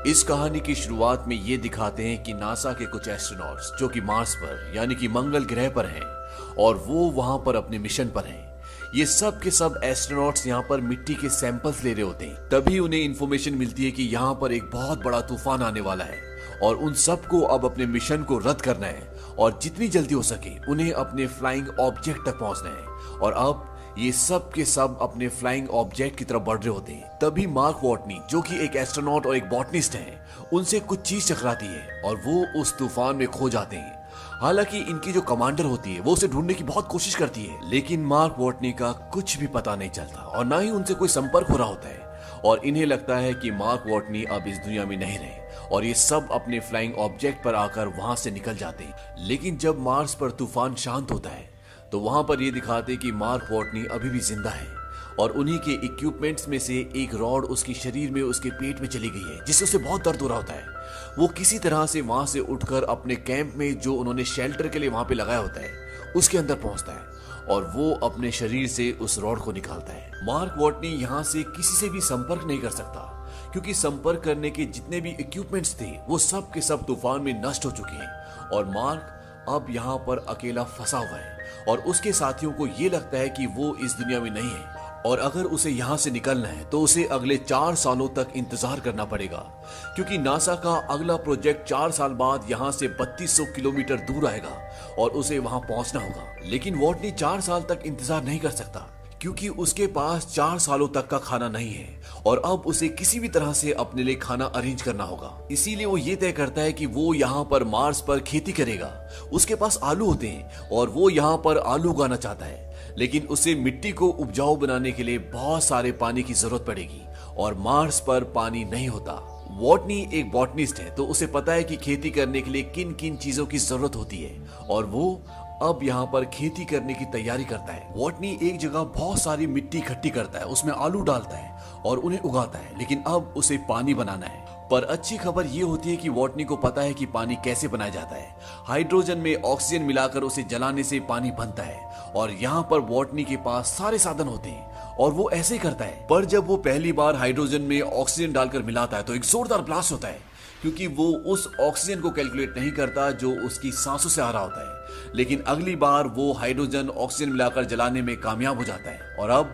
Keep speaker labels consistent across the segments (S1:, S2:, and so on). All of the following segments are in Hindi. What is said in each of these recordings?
S1: इस कहानी की शुरुआत में ये दिखाते हैं कि नासा के कुछ एस्ट्रोनॉट्स जो कि मार्स पर यानी कि मंगल ग्रह पर हैं और वो वहां पर अपने मिशन पर हैं। ये सब के सब एस्ट्रोनॉट्स यहाँ पर मिट्टी के सैंपल्स ले रहे होते हैं। तभी उन्हें इंफॉर्मेशन मिलती है कि यहाँ पर एक बहुत बड़ा तूफान आने वाला है और उन सबको अब अपने मिशन को रद्द करना है और जितनी जल्दी हो सके उन्हें अपने फ्लाइंग ऑब्जेक्ट तक पहुंचना है। और अब ये सब के सब अपने फ्लाइंग ऑब्जेक्ट की तरफ बढ़ रहे होते हैं। तभी मार्क वॉटनी जो कि एक एस्ट्रोनॉट और एक बॉटनिस्ट हैं, उनसे कुछ चीज टकराती है और वो उस तूफान में खो जाते हैं। हालांकि इनकी जो कमांडर होती है वो उसे ढूंढने की बहुत कोशिश करती है, लेकिन मार्क वॉटनी का कुछ भी पता नहीं चलता और ना ही उनसे कोई संपर्क हो रहा होता है। और इन्हें लगता है कि मार्क वॉटनी अब इस दुनिया में नहीं रहे और ये सब अपने फ्लाइंग ऑब्जेक्ट पर आकर वहां से निकल जाते हैं। लेकिन जब मार्स पर तूफान शांत होता है तो वहां पर ये दिखाते कि मार्क वॉटनी अभी भी जिंदा है और उन्हीं के इक्विपमेंट्स में से एक रॉड उसके शरीर में उसके पेट में चली गई है, जिससे उसे बहुत दर्द हो रहा होता है। वो किसी तरह से वहां से उठकर अपने कैंप में जो उन्होंने शेल्टर के लिए वहां पे लगाया होता है उसके अंदर पहुंचता है और वो अपने शरीर से उस रॉड को निकालता है। मार्क वॉटनी यहाँ से किसी से भी संपर्क नहीं कर सकता क्योंकि संपर्क करने के जितने भी इक्विपमेंट्स थे वो सब के सब तूफान में नष्ट हो चुके हैं और मार्क अब यहाँ पर अकेला फंसा हुआ है और उसके साथियों को ये लगता है कि वो इस दुनिया में नहीं है और अगर उसे यहाँ से निकलना है तो उसे अगले 4 सालों तक इंतजार करना पड़ेगा क्योंकि नासा का अगला प्रोजेक्ट 4 साल बाद यहाँ से 3200 किलोमीटर दूर आएगा और उसे वहां पहुंचना होगा। लेकिन वॉटनी 4 साल तक इंतजार नहीं कर सकता क्योंकि उसके पास 4 सालों तक का खाना नहीं है और अब उसे किसी भी तरह से अपने लिए खाना अरेंज करना होगा। इसीलिए वो ये तय करता है कि वो यहाँ पर मार्स पर खेती करेगा। उसके पास आलू होते हैं और वो यहाँ पर आलू उगाना चाहता है, लेकिन उसे मिट्टी को उपजाऊ बनाने के लिए बहुत सारे पानी की जरूरत पड़ेगी और मार्स पर पानी नहीं होता। वॉटनी एक बॉटनिस्ट है तो उसे पता है कि खेती करने के लिए किन किन चीजों की जरूरत होती है और वो अब यहाँ पर खेती करने की तैयारी करता है। वॉटनी एक जगह बहुत सारी मिट्टी इकट्ठी करता है, उसमें आलू डालता है और उन्हें उगाता है, लेकिन अब उसे पानी बनाना है। पर अच्छी खबर ये होती है कि वॉटनी को पता है कि पानी कैसे बनाया जाता है। हाइड्रोजन में ऑक्सीजन मिलाकर उसे जलाने से पानी बनता है और यहाँ पर वॉटनी के पास सारे साधन होते हैं और वो ऐसे ही करता है। पर जब वो पहली बार हाइड्रोजन में ऑक्सीजन डालकर मिलाता है तो एक जोरदार ब्लास्ट होता है क्योंकि वो उस ऑक्सीजन को कैलकुलेट नहीं करता जो उसकी सांसों से आ रहा होता है। लेकिन अगली बार वो हाइड्रोजन ऑक्सीजन मिलाकर जलाने में कामयाब हो जाता है और अब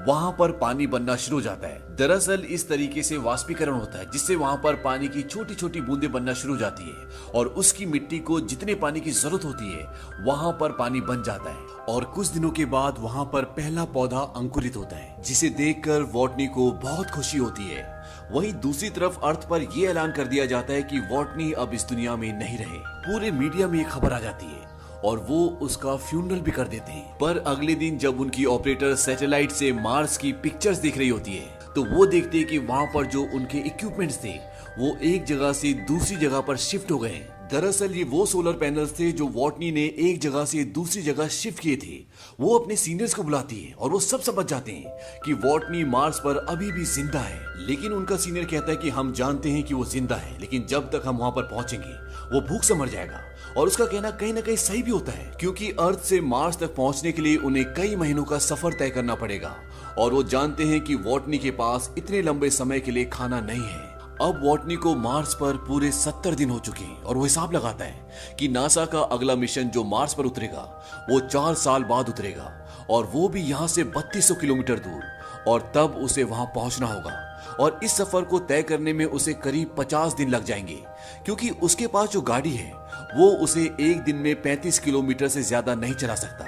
S1: वहां पर पानी बनना शुरू हो जाता है। दरअसल इस तरीके से वाष्पीकरण होता है जिससे वहां पर पानी की छोटी छोटी बूंदें बनना शुरू हो जाती है और उसकी मिट्टी को जितने पानी की जरूरत होती है वहां पर पानी बन जाता है और कुछ दिनों के बाद वहां पर पहला पौधा अंकुरित होता है, जिसे देखकर वॉटनी को बहुत खुशी होती है। वहीं दूसरी तरफ अर्थ पर यह ऐलान कर दिया जाता है कि वॉटनी अब इस दुनिया में नहीं रहे। पूरे मीडिया में एक खबर आ जाती है और वो उसका फ्यूनरल भी कर देते हैं। पर अगले दिन जब उनकी ऑपरेटर सैटेलाइट से मार्स की पिक्चर्स देख रही होती है तो वो देखते हैं कि वहां पर जो उनके इक्विपमेंट्स थे वो एक जगह से दूसरी जगह पर शिफ्ट हो गए हैं। दरअसल ये वो सोलर पैनल्स थे जो वॉटनी ने एक जगह से दूसरी जगह शिफ्ट किए थे। वो अपने सीनियर्स को बुलाती है और वो सब समझ जाते हैं कि वॉटनी मार्स पर अभी भी जिंदा है। लेकिन उनका सीनियर कहता है कि हम जानते हैं कि वो जिंदा है, लेकिन जब तक हम वहां पर पहुंचेंगे वो भूख से मर जाएगा। और उसका कहना कहीं ना कहीं सही भी होता है क्योंकि अर्थ से मार्स तक पहुंचने के लिए उन्हें कई महीनों का सफर तय करना पड़ेगा और वो जानते हैं कि वॉटनी के पास इतने लंबे समय के लिए खाना नहीं है। अब वॉटनी को मार्स पर पूरे 70 दिन हो चुके हैं और वो हिसाब लगाता है कि नासा का अगला मिशन जो मार्स पर उतरेगा वो 4 साल बाद उतरेगा और वो भी यहाँ से 3200 किलोमीटर दूर और तब उसे वहां पहुंचना होगा। और इस सफर को तय करने में उसे करीब 50 दिन लग जाएंगे क्योंकि उसके पास जो गाड़ी है वो उसे एक दिन में 35 किलोमीटर से ज्यादा नहीं चला सकता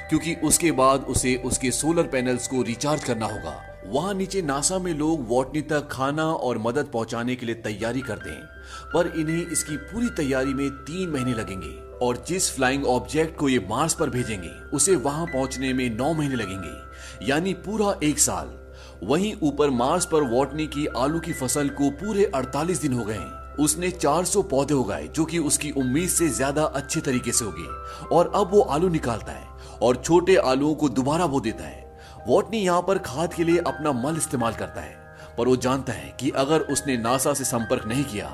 S1: क्योंकि उसके बाद उसे उसके सोलर पैनल्स को रिचार्ज करना होगा। वहां नीचे नासा में लोग वॉटनी तक खाना और मदद पहुंचाने के लिए तैयारी करते हैं, पर इन्हें इसकी पूरी तैयारी में 3 महीने लगेंगे और जिस फ्लाइंग ऑब्जेक्ट को ये मार्स पर भेजेंगे उसे वहां पहुंचने में 9 महीने लगेंगे, यानी पूरा 1 साल। वहीं ऊपर मार्स पर वॉटनी की आलू की फसल को पूरे 48 दिन हो गए हैं। उसने 400 पौधे उगाए जो कि उसकी उम्मीद से ज्यादा अच्छे तरीके से उगे और अब वो आलू निकालता है और छोटे आलूओं को दोबारा बो देता है। वॉटनी यहाँ पर खाद के लिए अपना मल इस्तेमाल करता है, पर वो जानता है कि अगर उसने नासा से संपर्क नहीं किया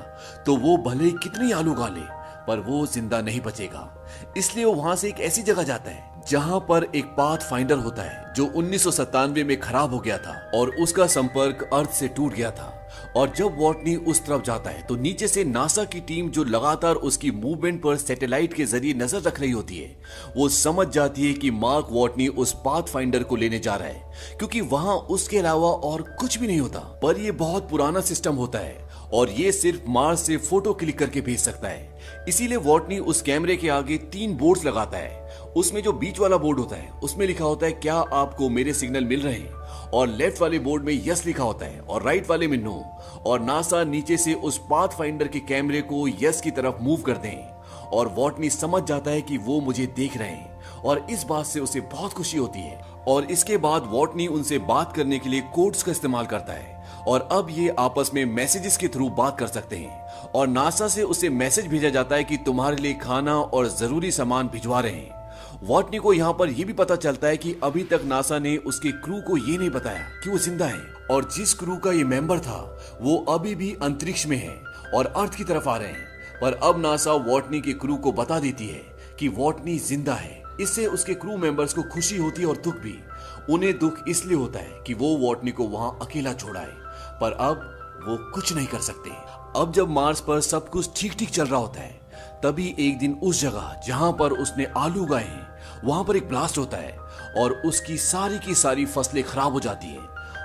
S1: तो वो भले कितनी आलू उगा ले पर वो जिंदा नहीं बचेगा। इसलिए वो वहां से एक ऐसी जगह जाता है जहां पर एक पाथ फाइंडर होता है जो 1997 में खराब हो गया था और उसका संपर्क अर्थ से टूट गया था और जब वॉटनी उस तरफ जाता है तो नीचे से नासा की टीम जो लगातार उसकी मूवमेंट पर सैटेलाइट के जरिए नजर रख रही होती है, वो समझ जाती है कि मार्क वॉटनी उस पाथफाइंडर को लेने जा रहा है, क्योंकि वहां उसके अलावा और कुछ भी नहीं होता। पर यह बहुत पुराना सिस्टम होता है और ये सिर्फ मार्स से फोटो क्लिक करके भेज सकता है। इसीलिए वॉटनी उस कैमरे के आगे 3 बोर्ड्स लगाता है। उसमें जो बीच वाला बोर्ड होता है उसमें लिखा होता है क्या आपको मेरे सिग्नल मिल रहे हैं, और लेफ्ट वाले बोर्ड में यस लिखा होता है और राइट वाले में नो। और नासा नीचे से उस पाथफाइंडर के कैमरे को यस की तरफ मूव कर दें और वॉटनी समझ जाता है कि वो मुझे देख रहे हैं, और इस बात से उसे बहुत खुशी होती है। और इसके बाद वॉटनी उनसे बात करने के लिए कोड्स का इस्तेमाल करता है और अब ये आपस में मैसेजेस के थ्रू बात कर सकते हैं। और नासा से उसे मैसेज भेजा जाता है कि तुम्हारे लिए खाना और जरूरी सामान भिजवा रहे हैं। वॉटनी को यहाँ पर यह भी पता चलता है कि अभी तक नासा ने उसके क्रू को ये नहीं बताया कि वो जिंदा है, और जिस क्रू का ये मेंबर था वो अभी भी अंतरिक्ष में है और अर्थ की तरफ आ रहे हैं। पर अब नासा वॉटनी के क्रू को बता देती है कि वॉटनी जिंदा है। इससे उसके क्रू मेंबर्स को खुशी होती है और दुख भी। उन्हें दुख इसलिए होता है कि वो वॉटनी को वहां अकेला छोड़ाए, पर अब वो कुछ नहीं कर सकते। अब जब मार्स पर सब कुछ ठीक ठीक चल रहा होता है, तभी एक दिन उस जगह जहां पर उसने आलू उगाए हैं वहां पर एक ब्लास्ट होता है और उसकी सारी की सारी फसलें खराब हो जाती है।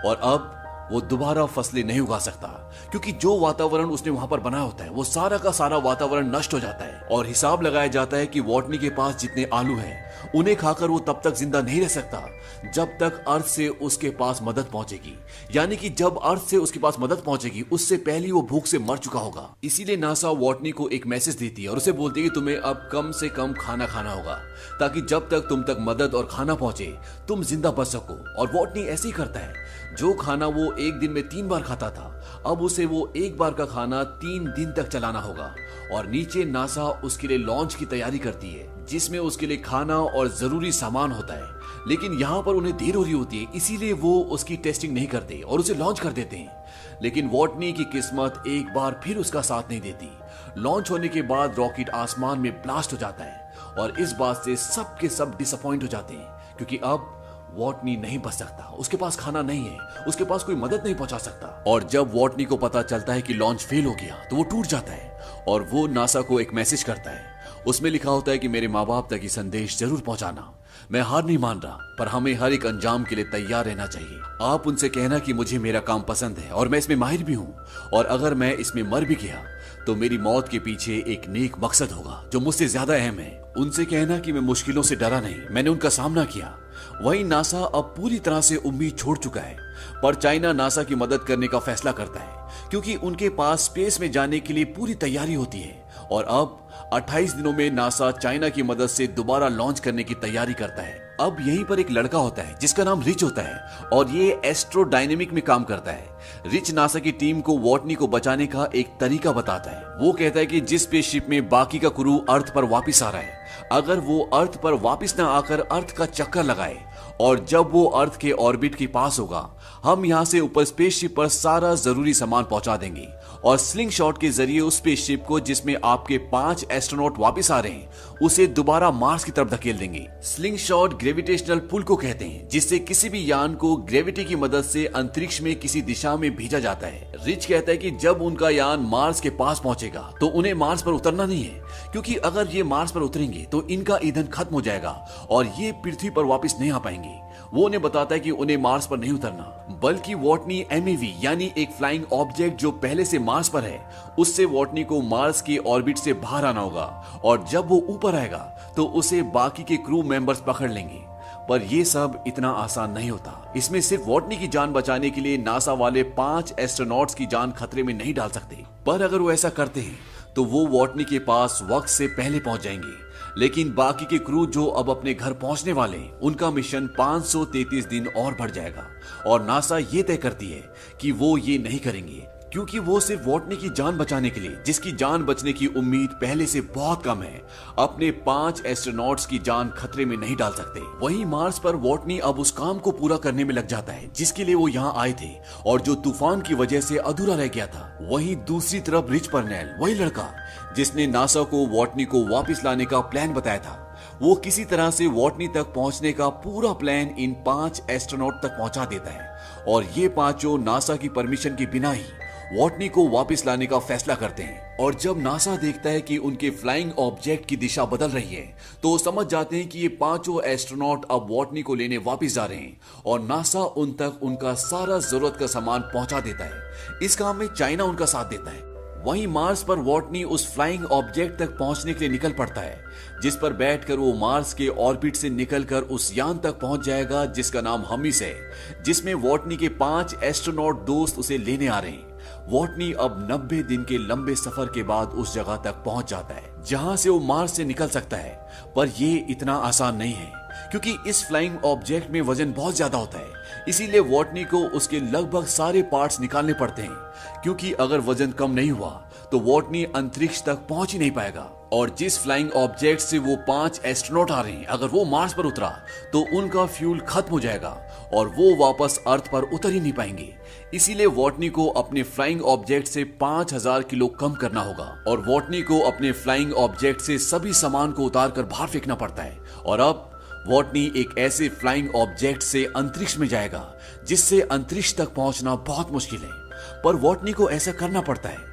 S1: और अब वो दोबारा फसलें नहीं उगा सकता, क्योंकि जो वातावरण उसने वहां पर बनाया होता है वो सारा का सारा वातावरण नष्ट हो जाता है। और हिसाब लगाया जाता है कि वॉटनी के पास जितने आलू हैं उन्हें खाकर वो तब तक जिंदा नहीं रह सकता जब तक अर्थ से उसके पास मदद पहुंचेगी। यानी कि जब अर्थ से उसके पास मदद पहुंचेगी उससे पहले वो भूख से मर चुका होगा। इसीलिए नासा वॉटनी को एक मैसेज देती है और उसे बोलती है कि तुम्हें अब कम से कम खाना खाना होगा, ताकि जब तक तुम तक मदद और खाना पहुंचे तुम जिंदा बच सको। और वॉटनी ऐसे ही करता है। जो खाना वो एक दिन में 3 बार खाता था, अब उसे वो एक बार का खाना 3 दिन तक चलाना होगा। और नीचे नासा उसके लिए लॉन्च की तैयारी करती है, जिसमें उसके लिए खाना और जरूरी सामान होता है। लेकिन यहाँ पर उन्हें देर हो रही होती है, इसीलिए वो उसकी टेस्टिंग नहीं करते और उसे लॉन्च कर देते हैं। लेकिन वॉटनी की किस्मत एक बार फिर उसका साथ नहीं देती। लॉन्च होने के बाद रॉकेट आसमान में ब्लास्ट हो जाता है और इस बात से सब के सब डिसअपॉइंट हो जाते हैं, क्योंकि अब वॉटनी नहीं बच सकता। उसके पास खाना नहीं है, उसके पास कोई मदद नहीं पहुंचा सकता। और जब वॉटनी को पता चलता है कि लॉन्च फेल हो गया तो वो टूट जाता है और वो नासा को एक मैसेज करता है। उसमें लिखा होता है कि मेरे माँ बाप तक ये संदेश जरूर पहुंचाना। मैं हार नहीं मान रहा, पर हमें हर एक अंजाम के लिए तैयार रहना चाहिए। आप उनसे कहना कि मुझे मेरा काम पसंद है और मैं इसमें माहिर भी हूँ, और अगर मैं इसमें मर भी गया तो मेरी मौत के पीछे एक नेक मकसद होगा जो मुझसे ज्यादा अहम है। उनसे कहना कि मैं मुश्किलों से डरा नहीं, मैंने उनका सामना किया। वहीं नासा अब पूरी तरह से उम्मीद छोड़ चुका है, पर चाइना नासा की मदद करने का फैसला करता है, क्योंकि उनके पास स्पेस में जाने के लिए पूरी तैयारी होती है। और अब 28 दिनों में नासा चाइना की मदद से दोबारा लॉन्च करने की तैयारी करता है। अब यहीं पर एक लड़का होता है जिसका नाम रिच होता है और ये एस्ट्रोडायनेमिक में काम करता है। रिच नासा की टीम को वॉटनी को बचाने का एक तरीका बताता है। वो कहता है कि जिस स्पेसशिप में बाकी का क्रू अर्थ पर वापस आ रहा है, अगर वो अर्थ पर वापस ना आकर अर्थ का चक्कर लगाए और जब वो अर्थ के ऑर्बिट के पास होगा, हम यहाँ से ऊपर स्पेसशिप पर सारा जरूरी सामान पहुंचा देंगे और स्लिंग शॉट के जरिए उस स्पेसशिप को जिसमें आपके 5 एस्ट्रोनॉट वापस आ रहे हैं उसे दोबारा मार्स की तरफ धकेल देंगे। स्लिंग शॉट ग्रेविटेशनल पुल को कहते हैं, जिससे किसी भी यान को ग्रेविटी की मदद से अंतरिक्ष में किसी दिशा में भेजा जाता है। रिच कहता है कि जब उनका यान मार्स के पास पहुंचेगा तो उन्हें मार्स पर उतरना नहीं है, क्योंकि अगर ये मार्स पर उतरेंगे तो इनका ईंधन खत्म हो जाएगा और ये पृथ्वी पर वापस नहीं आ पाएंगे। वो उन्हें बताता है कि उन्हें मार्स पर नहीं उतरना, बल्कि वॉटनी एमईवी यानी एक फ्लाइंग ऑब्जेक्ट जो पहले से मार्स पर है, उससे वॉटनी को मार्स के ऑर्बिट से बाहर आना होगा और जब वो ऊपर आएगा तो उसे बाकी के क्रू मेंबर्स पकड़ लेंगे। पर यह सब इतना आसान नहीं होता। इसमें सिर्फ वॉटनी की जान बचाने के लिए नासा वाले 5 एस्ट्रोनॉट्स की जान खतरे में नहीं डाल सकते, पर अगर वो ऐसा करते हैं तो वो वॉटनी के पास वक्त से पहले पहुंच जाएंगे। लेकिन बाकी के क्रू जो अब अपने घर पहुंचने वाले हैं, उनका मिशन 533 दिन और बढ़ जाएगा और नासा ये तय करती है कि वो ये नहीं करेंगे, क्योंकि वो सिर्फ वॉटनी की जान बचाने के लिए, जिसकी जान बचने की उम्मीद पहले से बहुत कम है, अपने 5 एस्ट्रोनॉट्स की जान खतरे में नहीं डाल सकते। वहीं मार्स पर वॉटनी अब उस काम को पूरा करने में लग जाता है जिसके लिए वो यहाँ आए थे और जो तूफान की वजह से अधूरा रह गया था। वहीं दूसरी तरफ रिच पर्नेल, वही लड़का जिसने नासा को वॉटनी को वापस लाने का प्लान बताया था, वो किसी तरह से वॉटनी तक पहुंचने का पूरा प्लान इन 5 एस्ट्रोनॉट तक पहुंचा देता है और ये पांचों नासा की परमिशन के बिना ही वॉटनी को वापस लाने का फैसला करते हैं। और जब नासा देखता है कि उनके फ्लाइंग ऑब्जेक्ट की दिशा बदल रही है तो समझ जाते हैं कि ये पांचों एस्ट्रोनॉट अब वॉटनी को लेने वापस जा रहे हैं और नासा उन तक उनका सारा जरूरत का सामान पहुंचा देता है। इस काम में चाइना उनका साथ देता है। वहीं मार्स पर वॉटनी उस फ्लाइंग ऑब्जेक्ट तक पहुंचने के लिए निकल पड़ता है, जिस पर बैठकर वो मार्स के ऑर्बिट से निकलकर उस यान तक पहुंच जाएगा जिसका नाम हमिस है, जिसमें वॉटनी के 5 एस्ट्रोनॉट दोस्त उसे लेने आ रहे हैं। वॉटनी अब 90 दिन के लंबे सफर के बाद उस जगह तक पहुंच जाता है जहां से वो मार्स से निकल सकता है, पर ये इतना आसान नहीं है क्योंकि इस फ्लाइंग ऑब्जेक्ट में वजन बहुत ज्यादा होता है। इसीलिए वॉटनी को उसके लगभग सारे पार्ट्स निकालने पड़ते हैं, क्योंकि अगर वजन कम नहीं हुआ तो वॉटनी अंतरिक्ष तक पहुंच ही नहीं पाएगा। और जिस फ्लाइंग ऑब्जेक्ट से वो 5 एस्ट्रोनॉट आ रहे हैं, अगर वो मार्स पर उतरा तो उनका फ्यूल खत्म हो जाएगा और वो वापस अर्थ पर उतर ही नहीं पाएंगे। इसीलिए वॉटनी को अपने फ्लाइंग ऑब्जेक्ट से 5000 किलो कम करना होगा और वॉटनी को अपने फ्लाइंग ऑब्जेक्ट से सभी सामान को उतार कर बाहर फेंकना पड़ता है। और अब वॉटनी एक ऐसे फ्लाइंग ऑब्जेक्ट से अंतरिक्ष में जाएगा जिससे अंतरिक्ष तक पहुंचना बहुत मुश्किल है, पर वॉटनी को ऐसा करना पड़ता है।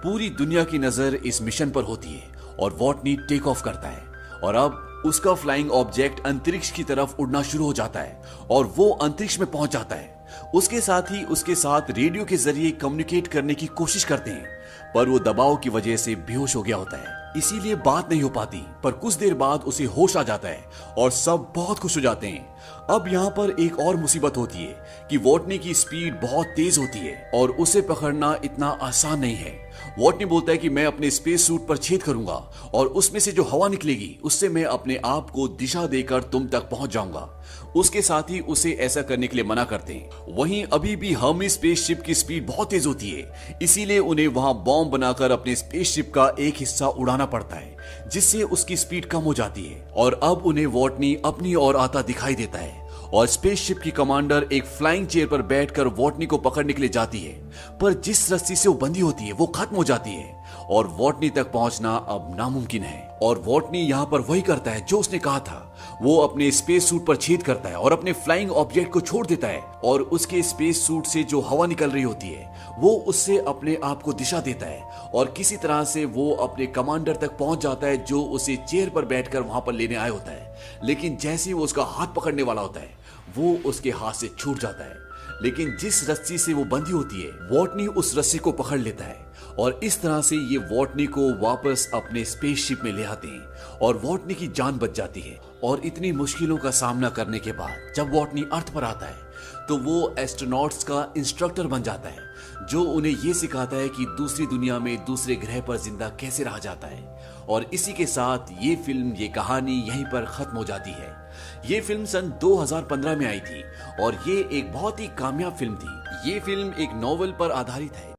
S1: पूरी दुनिया की नजर इस मिशन पर होती है और वॉटनी टेक ऑफ करता है और अब उसका फ्लाइंग ऑब्जेक्ट अंतरिक्ष की तरफ उड़ना शुरू हो जाता है और वो अंतरिक्ष में पहुंच जाता है। उसके साथ ही उसके साथ रेडियो के जरिए कम्युनिकेट करने की कोशिश करते हैं, पर वो दबाव की वजह से बेहोश हो गया होता है, इसीलिए बात नहीं हो पाती। पर कुछ देर बाद उसे होश आ जाता है और सब बहुत खुश हो जाते हैं। अब यहाँ पर एक और मुसीबत होती है कि वॉटनी की स्पीड बहुत तेज होती है और उसे पकड़ना इतना आसान नहीं है। वॉटनी बोलता है कि मैं अपने स्पेस सूट पर छेद करूंगा और उसमें से जो हवा निकलेगी उससे मैं अपने आप को दिशा देकर तुम तक पहुंच जाऊंगा। उसके साथ ही उसे ऐसा करने के लिए मना करते हैं। वहीं अभी भी हर्मी स्पेसशिप की स्पीड बहुत तेज होती है, इसीलिए उन्हें वहां बॉम्ब बनाकर अपने स्पेसशिप का एक हिस्सा उड़ाना पड़ता है, जिससे उसकी स्पीड कम हो जाती है। और अब उन्हें वॉटनी अपनी ओर आता दिखाई देता है और स्पेसशिप की कमांडर एक फ्लाइंग चेयर पर बैठकर वॉटनी को पकड़ने के लिए जाती है, पर जिस रस्सी से वो बंधी होती है वो खत्म हो जाती है और वॉटनी तक पहुंचना अब नामुमकिन है। और वॉटनी यहाँ पर वही करता है जो उसने कहा था। वो अपने स्पेस सूट पर छेद करता है और अपने फ्लाइंग ऑब्जेक्ट को छोड़ देता है और उसके स्पेस सूट से जो हवा निकल रही होती है वो उससे अपने आप को दिशा देता है और किसी तरह से वो अपने कमांडर तक पहुंच जाता है जो उसे चेयर पर बैठकर वहां पर लेने आया होता है। लेकिन जैसे ही वो उसका हाथ पकड़ने वाला होता है वो उसके हाथ से छूट जाता है, लेकिन जिस रस्सी से वो बंधी होती है वॉटनी उस रस्सी को पकड़ लेता है और इस तरह से ये वॉटनी को वापस अपने स्पेसशिप में ले आते हैं और वॉटनी की जान बच जाती है। और इतनी मुश्किलों का सामना करने के बाद जब वॉटनी अर्थ पर आता है तो वो एस्ट्रोनॉट्स का इंस्ट्रक्टर बन जाता है, जो उन्हें ये सिखाता है कि दूसरी दुनिया में दूसरे ग्रह पर जिंदा कैसे रहा जाता है। और इसी के साथ ये फिल्म, ये कहानी यहीं पर खत्म हो जाती है। ये फिल्म सन 2015 में आई थी और ये एक बहुत ही कामयाब फिल्म थी। ये फिल्म एक नॉवेल पर आधारित है।